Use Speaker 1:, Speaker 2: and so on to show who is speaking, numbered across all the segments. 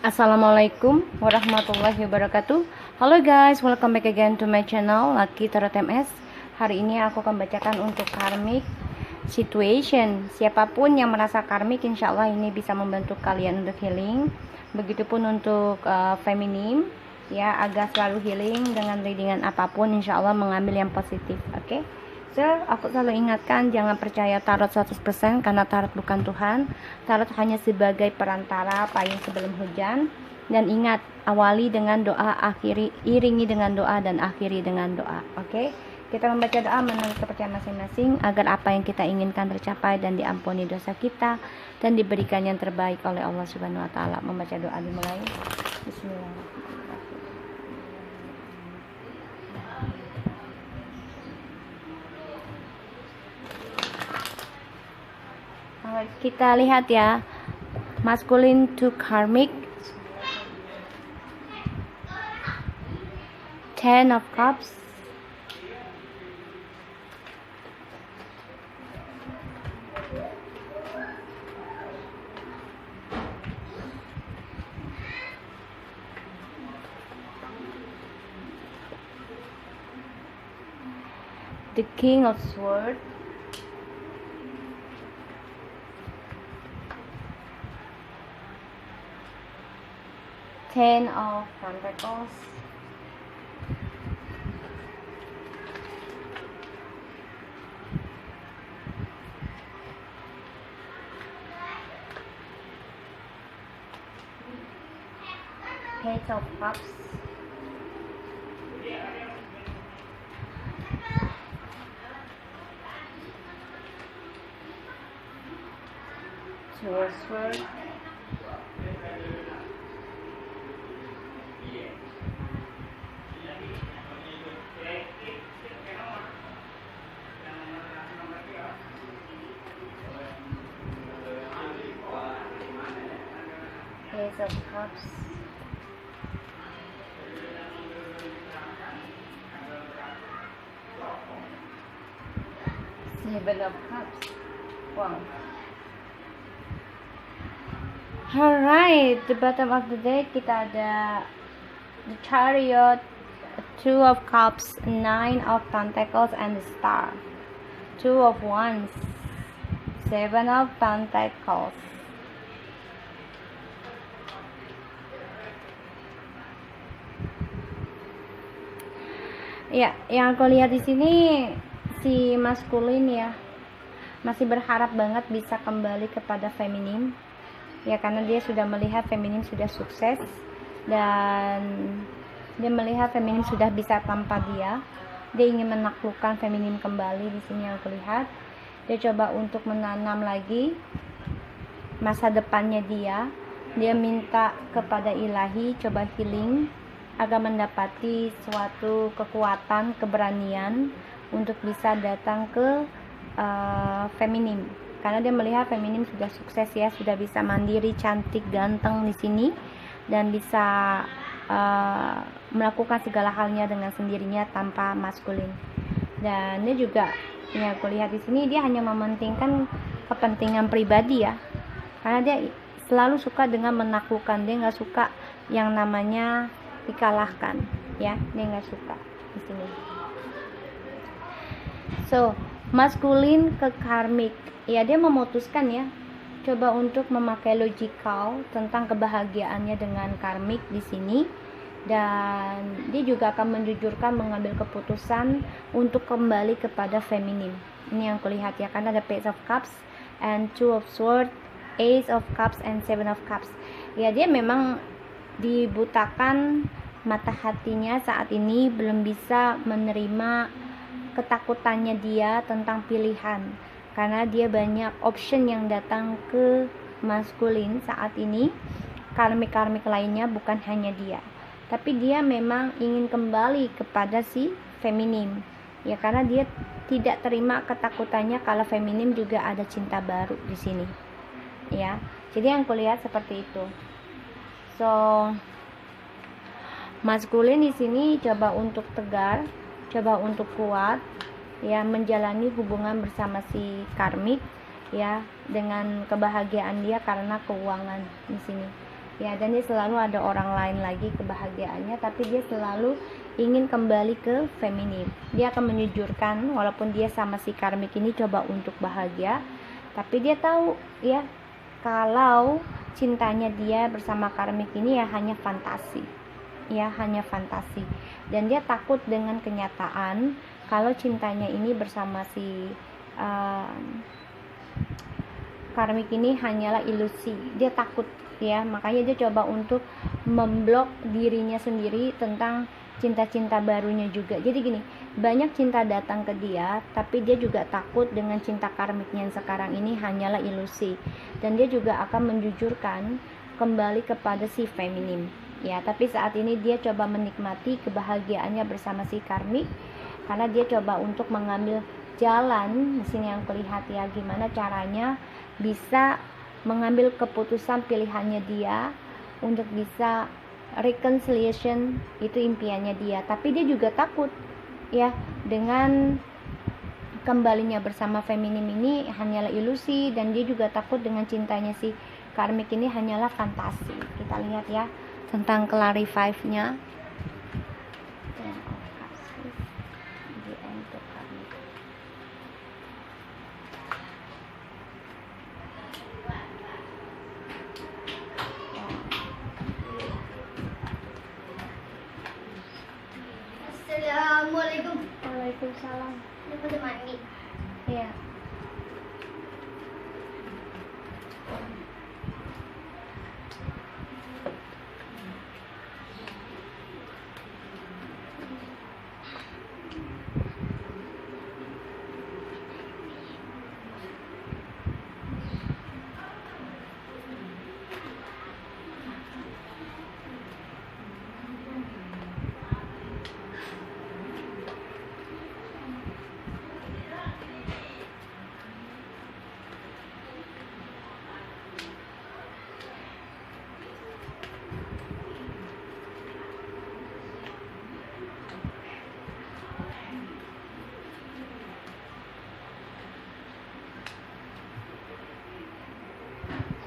Speaker 1: Assalamualaikum warahmatullahi wabarakatuh. Halo guys, welcome back again to my channel Lucky Tarot MS. Hari ini aku akan bacakan untuk karmic situation. Siapapun yang merasa karmic, insya Allah ini bisa membantu kalian untuk healing. Begitupun untuk feminim, ya, agar selalu healing dengan readingan apapun, insya Allah mengambil yang positif. Oke. So, aku selalu ingatkan jangan percaya tarot 100% karena tarot bukan Tuhan. Tarot hanya sebagai perantara payung sebelum hujan. Dan ingat, awali dengan doa, iringi dengan doa, dan akhiri dengan doa. Oke? Kita membaca doa menurut kepercayaan masing-masing agar apa yang kita inginkan tercapai dan diampuni dosa kita dan diberikan yang terbaik oleh Allah Subhanahu wa taala. Membaca doa dimulai. Bismillahirrahmanirrahim. Kita lihat ya, masculine to karmic, 10 of cups, the king of swords, Ten of Pentacles, Page of Cups, Two of Swords, Ace of Cups, Seven of Cups. Wow. Alright, the bottom of the deck kita ada the Chariot, Two of Cups, Nine of Pentacles, and the Star. Two of Wands, Seven of Pentacles. Ya, yang aku lihat di sini si maskulin ya masih berharap banget bisa kembali kepada feminim. Ya, karena dia sudah melihat feminim sudah sukses dan dia melihat feminim sudah bisa tanpa dia. Dia ingin menaklukkan feminim kembali. Di sini yang aku lihat. Dia coba untuk menanam lagi masa depannya dia. Dia minta kepada ilahi coba healing agar mendapati suatu kekuatan, keberanian untuk bisa datang ke feminim. Karena dia melihat feminim sudah sukses ya, sudah bisa mandiri, cantik, ganteng di sini dan bisa melakukan segala halnya dengan sendirinya tanpa maskulin. Dan dia juga, ya aku lihat di sini dia hanya mementingkan kepentingan pribadi ya. Karena dia selalu suka dengan menaklukkan, dia nggak suka yang namanya dikalahkan ya, dia nggak suka di sini. So, maskulin ke karmik ya, dia memutuskan ya coba untuk memakai logikal tentang kebahagiaannya dengan karmik di sini, dan dia juga akan menjujurkan mengambil keputusan untuk kembali kepada feminim. Ini yang kulihat ya, karena ada Page of Cups and Two of Swords, Ace of Cups, and Seven of Cups. Ya, dia memang dibutakan mata hatinya saat ini, belum bisa menerima ketakutannya dia tentang pilihan, karena dia banyak option yang datang ke maskulin saat ini. Karmik-karmik lainnya bukan hanya dia, tapi dia memang ingin kembali kepada si feminim ya, karena dia tidak terima ketakutannya kalau feminim juga ada cinta baru di sini ya. Jadi yang kulihat seperti itu. So, maskulin di sini coba untuk tegar, coba untuk kuat ya, menjalani hubungan bersama si karmik ya, dengan kebahagiaan dia karena keuangan di sini ya, dan dia selalu ada orang lain lagi kebahagiaannya, tapi dia selalu ingin kembali ke feminim. Dia akan menyujurkan walaupun dia sama si karmik ini coba untuk bahagia, tapi dia tahu ya kalau cintanya dia bersama karmik ini ya hanya fantasi, ya hanya fantasi, dan dia takut dengan kenyataan kalau cintanya ini bersama si karmik ini hanyalah ilusi. Dia takut ya, makanya dia coba untuk memblok dirinya sendiri tentang cinta-cinta barunya juga. Jadi gini, banyak cinta datang ke dia, tapi dia juga takut dengan cinta karmiknya yang sekarang ini hanyalah ilusi, dan dia juga akan menjujurkan kembali kepada si feminim ya. Tapi saat ini dia coba menikmati kebahagiaannya bersama si karmik, karena dia coba untuk mengambil jalan di sini yang kulihat ya, gimana caranya bisa mengambil keputusan pilihannya dia untuk bisa reconciliation, itu impiannya dia. Tapi dia juga takut ya dengan kembalinya bersama feminim ini hanyalah ilusi, dan dia juga takut dengan cintanya si karmik ini hanyalah fantasi. Kita lihat ya tentang clarify nya.
Speaker 2: Assalamualaikum.
Speaker 1: Waalaikumsalam.
Speaker 2: Ini pada mandi.
Speaker 1: Iya.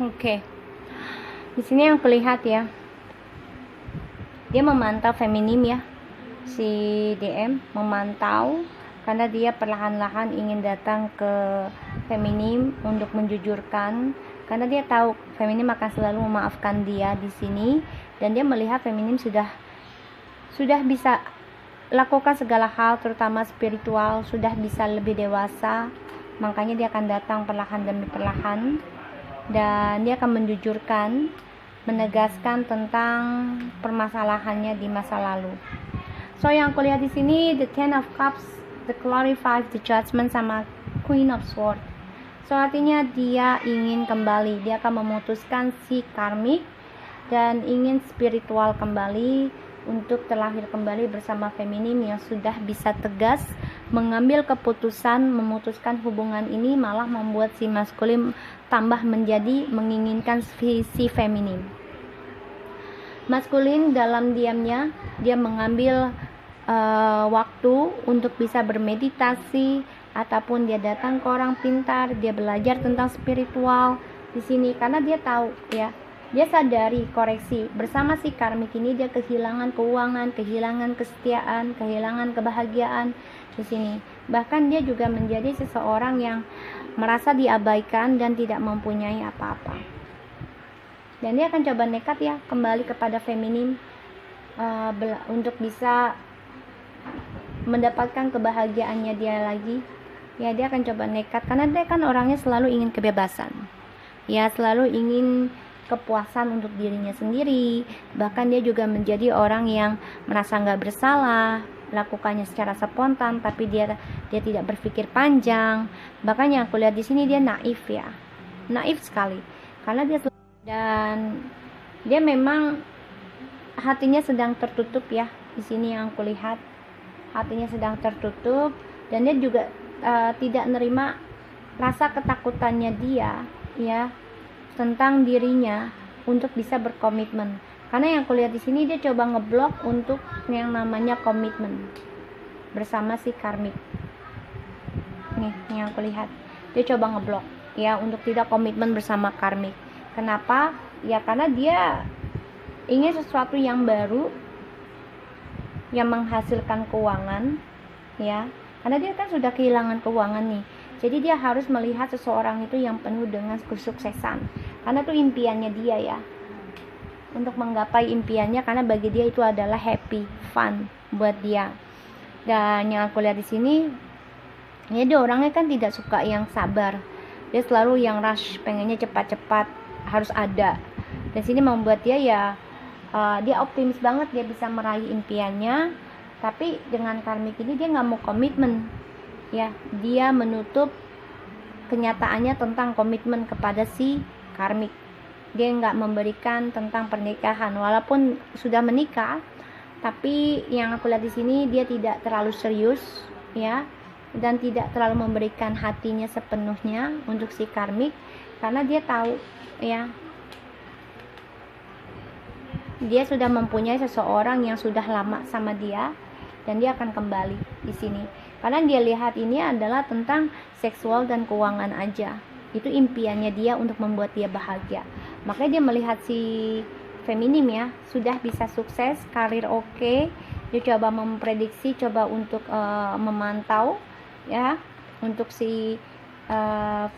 Speaker 1: Oke. Di sini yang kulihat ya, dia memantau feminim ya, si DM memantau karena dia perlahan-lahan ingin datang ke feminim untuk menjujurkan, karena dia tahu feminim akan selalu memaafkan dia di sini, dan dia melihat feminim sudah bisa lakukan segala hal, terutama spiritual, sudah bisa lebih dewasa, makanya dia akan datang perlahan demi perlahan, dan dia akan menjujurkan, menegaskan tentang permasalahannya di masa lalu. So yang aku lihat di sini, the Ten of Cups, the Clarify, the Judgment, sama Queen of Swords. So artinya dia ingin kembali, dia akan memutuskan si karmik dan ingin spiritual kembali, untuk terlahir kembali bersama feminim yang sudah bisa tegas mengambil keputusan memutuskan hubungan ini, malah membuat si maskulin tambah menjadi menginginkan si feminim. Maskulin dalam diamnya dia mengambil waktu untuk bisa bermeditasi, ataupun dia datang ke orang pintar, dia belajar tentang spiritual di sini, karena dia tahu ya, dia sadari koreksi bersama si karmik ini dia kehilangan keuangan, kehilangan kesetiaan, kehilangan kebahagiaan di sini. Bahkan dia juga menjadi seseorang yang merasa diabaikan dan tidak mempunyai apa-apa. Dan dia akan coba nekat ya kembali kepada feminim untuk bisa mendapatkan kebahagiaannya dia lagi. Ya, dia akan coba nekat karena dia kan orangnya selalu ingin kebebasan. Ya, selalu ingin kepuasan untuk dirinya sendiri. Bahkan dia juga menjadi orang yang merasa nggak bersalah, lakukannya secara spontan, tapi dia tidak berpikir panjang. Bahkan yang aku lihat di sini dia naif ya, naif sekali, karena dia memang hatinya sedang tertutup ya. Di sini yang aku lihat hatinya sedang tertutup, dan dia juga tidak menerima rasa ketakutannya dia ya tentang dirinya untuk bisa berkomitmen. Karena yang kulihat di sini dia coba ngeblok untuk yang namanya komitmen bersama si karmik. Nih yang kulihat, dia coba ngeblok ya untuk tidak komitmen bersama karmik. Kenapa? Ya karena dia ingin sesuatu yang baru yang menghasilkan keuangan, ya, karena dia kan sudah kehilangan keuangan nih. Jadi dia harus melihat seseorang itu yang penuh dengan kesuksesan, karena itu impiannya dia ya, untuk menggapai impiannya, karena bagi dia itu adalah happy, fun buat dia. Dan yang aku lihat di sini, ya dia orangnya kan tidak suka yang sabar, dia selalu yang rush, pengennya cepat-cepat harus ada. Dan sini membuat dia ya dia optimis banget dia bisa meraih impiannya, tapi dengan karmik ini dia nggak mau komitmen, ya, dia menutup kenyataannya tentang komitmen kepada si karmik. Dia nggak memberikan tentang pernikahan, walaupun sudah menikah, tapi yang aku lihat di sini dia tidak terlalu serius, ya, dan tidak terlalu memberikan hatinya sepenuhnya untuk si karmik, karena dia tahu, ya, dia sudah mempunyai seseorang yang sudah lama sama dia, dan dia akan kembali di sini. Karena dia lihat ini adalah tentang seksual dan keuangan aja. Itu impiannya dia untuk membuat dia bahagia. Makanya dia melihat si feminim ya, sudah bisa sukses, karir oke. Dia coba memprediksi, coba untuk memantau ya untuk si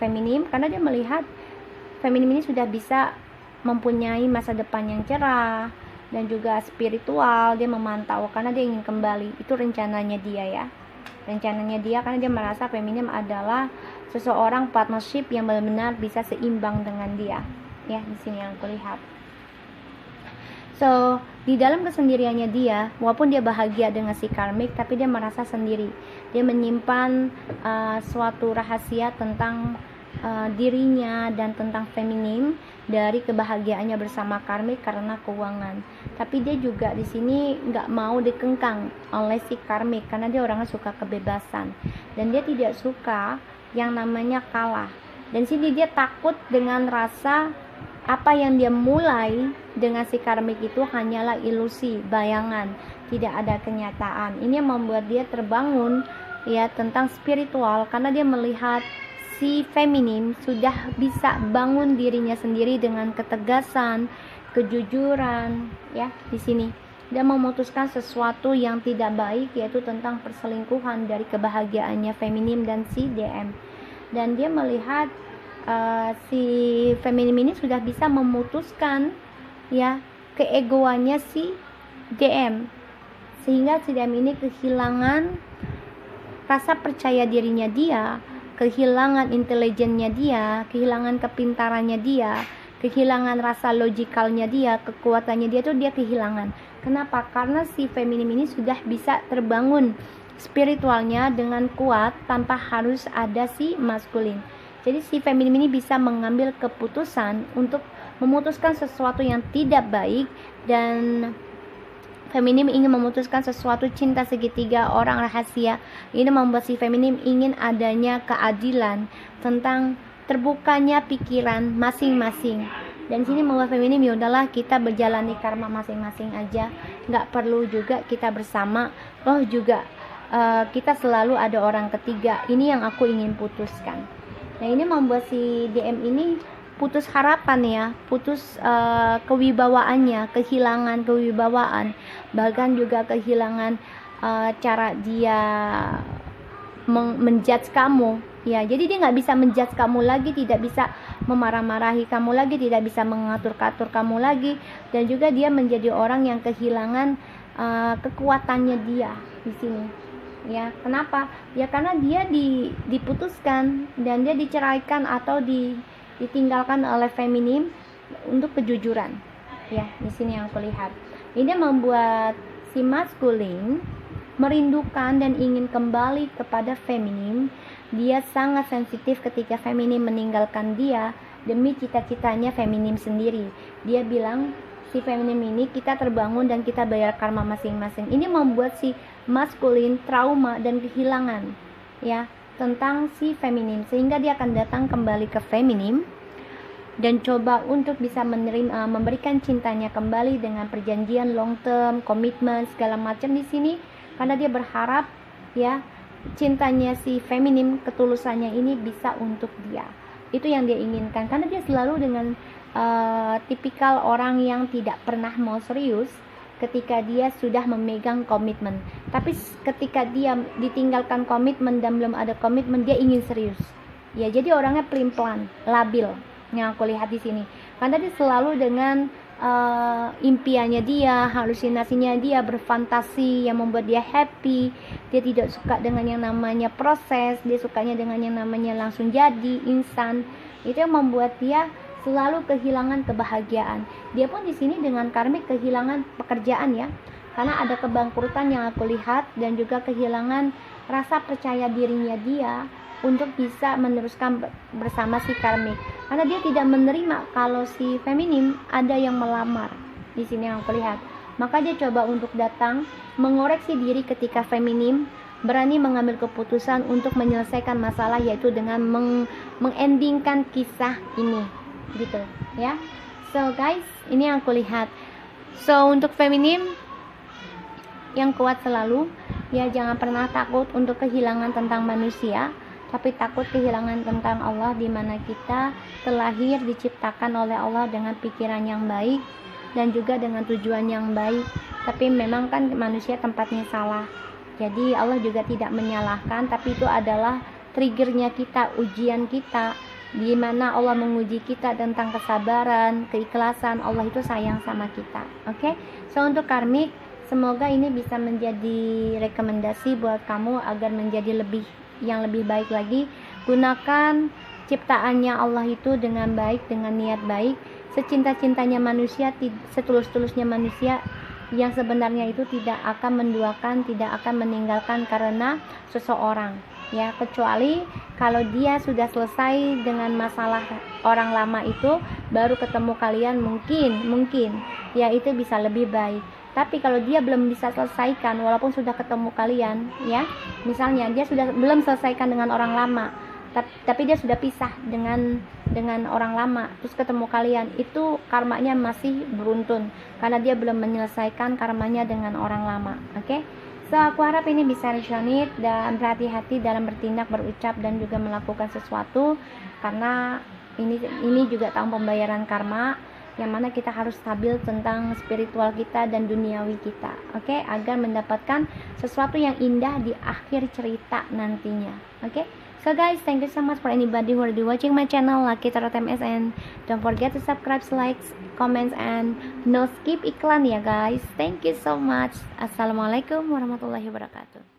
Speaker 1: feminim, karena dia melihat feminim ini sudah bisa mempunyai masa depan yang cerah dan juga spiritual. Dia memantau karena dia ingin kembali. Itu rencananya dia ya, rencananya dia, karena dia merasa feminim adalah seseorang partnership yang benar-benar bisa seimbang dengan dia, ya, di sini yang aku lihat. So di dalam kesendiriannya dia, walaupun dia bahagia dengan si karmik, tapi dia merasa sendiri. Dia menyimpan suatu rahasia tentang dirinya dan tentang feminim dari kebahagiaannya bersama karmik karena keuangan. Tapi dia juga di sini nggak mau dikengkang oleh si karmik, karena dia orangnya suka kebebasan dan dia tidak suka yang namanya kalah. Dan sini dia takut dengan rasa apa yang dia mulai dengan si karmik itu hanyalah ilusi, bayangan, tidak ada kenyataan. Ini yang membuat dia terbangun ya tentang spiritual, karena dia melihat si feminim sudah bisa bangun dirinya sendiri dengan ketegasan, kejujuran, ya. Di sini dia memutuskan sesuatu yang tidak baik, yaitu tentang perselingkuhan dari kebahagiaannya feminim dan si DM. Dan dia melihat si feminim ini sudah bisa memutuskan ya keegoannya si DM, sehingga si DM ini kehilangan rasa percaya dirinya dia, kehilangan intelijennya dia, kehilangan kepintarannya dia, kehilangan rasa logikalnya dia, kekuatannya dia tuh dia kehilangan. Kenapa? Karena si feminim ini sudah bisa terbangun spiritualnya dengan kuat tanpa harus ada si maskulin. Jadi si feminim ini bisa mengambil keputusan untuk memutuskan sesuatu yang tidak baik, dan feminim ingin memutuskan sesuatu cinta segitiga, orang rahasia. Ini membuat si feminim ingin adanya keadilan tentang terbukanya pikiran masing-masing. Dan sini membuat feminim, ya udahlah kita berjalani karma masing-masing aja, nggak perlu juga kita bersama. Oh juga kita selalu ada orang ketiga. Ini yang aku ingin putuskan. Nah ini membuat si DM ini putus harapan ya, putus kewibawaannya, kehilangan kewibawaan, bahkan juga kehilangan cara dia menjudge kamu ya. Jadi dia nggak bisa menjudge kamu lagi, tidak bisa memarah-marahi kamu lagi, tidak bisa mengatur-atur kamu lagi, dan juga dia menjadi orang yang kehilangan kekuatannya dia di sini. Ya, kenapa? Ya karena dia diputuskan dan dia diceraikan atau ditinggalkan oleh feminim untuk kejujuran. Ya, di sini yang aku lihat. Ini membuat si maskulin merindukan dan ingin kembali kepada feminim. Dia sangat sensitif ketika feminim meninggalkan dia demi cita-citanya feminim sendiri. Dia bilang si feminim ini kita terbangun dan kita bayar karma masing-masing. Ini membuat si maskulin trauma dan kehilangan ya tentang si feminim, sehingga dia akan datang kembali ke feminim dan coba untuk bisa menerima, memberikan cintanya kembali dengan perjanjian long term, komitmen segala macam di sini, karena dia berharap ya cintanya si feminim, ketulusannya ini bisa untuk dia. Itu yang dia inginkan, karena dia selalu dengan tipikal orang yang tidak pernah mau serius ketika dia sudah memegang komitmen. Tapi ketika dia ditinggalkan komitmen dan belum ada komitmen, dia ingin serius. Ya, jadi orangnya pelin-pelan, labil yang aku lihat di sini. Karena dia selalu dengan impiannya dia, halusinasinya dia, berfantasi yang membuat dia happy. Dia tidak suka dengan yang namanya proses, dia sukanya dengan yang namanya langsung jadi, instan. Itu yang membuat dia selalu kehilangan kebahagiaan. Dia pun di sini dengan karmik kehilangan pekerjaan ya, karena ada kebangkrutan yang aku lihat, dan juga kehilangan rasa percaya dirinya dia untuk bisa meneruskan bersama si karmik, karena dia tidak menerima kalau si feminim ada yang melamar di sini yang aku lihat. Maka dia coba untuk datang mengoreksi diri ketika feminim berani mengambil keputusan untuk menyelesaikan masalah, yaitu dengan mengendingkan kisah ini gitu ya. So guys, ini yang aku lihat. So untuk feminim yang kuat selalu ya, jangan pernah takut untuk kehilangan tentang manusia, tapi takut kehilangan tentang Allah, di mana kita terlahir diciptakan oleh Allah dengan pikiran yang baik dan juga dengan tujuan yang baik. Tapi memang kan manusia tempatnya salah, jadi Allah juga tidak menyalahkan, tapi itu adalah triggernya kita, ujian kita, di mana Allah menguji kita tentang kesabaran, keikhlasan. Allah itu sayang sama kita. Oke? So untuk karmik, semoga ini bisa menjadi rekomendasi buat kamu agar menjadi lebih baik lagi. Gunakan ciptaannya Allah itu dengan baik, dengan niat baik, secinta-cintanya manusia, setulus-tulusnya manusia, yang sebenarnya itu tidak akan menduakan, tidak akan meninggalkan karena seseorang ya, kecuali kalau dia sudah selesai dengan masalah orang lama itu, baru ketemu kalian, mungkin ya itu bisa lebih baik. Tapi kalau dia belum bisa selesaikan walaupun sudah ketemu kalian ya, misalnya dia sudah belum selesaikan dengan orang lama, tapi dia sudah pisah dengan orang lama, terus ketemu kalian, itu karmanya masih beruntun karena dia belum menyelesaikan karmanya dengan orang lama. Oke? So aku harap ini bisa resonate, dan berhati-hati dalam bertindak, berucap, dan juga melakukan sesuatu, karena ini juga tahun pembayaran karma, yang mana kita harus stabil tentang spiritual kita dan duniawi kita, oke? Agar mendapatkan sesuatu yang indah di akhir cerita nantinya, oke? So guys, thank you so much for anybody who already watching my channel Lucky Tarot MSN. Don't forget to subscribe, like, comments, and no skip iklan ya guys. Thank you so much. Assalamualaikum warahmatullahi wabarakatuh.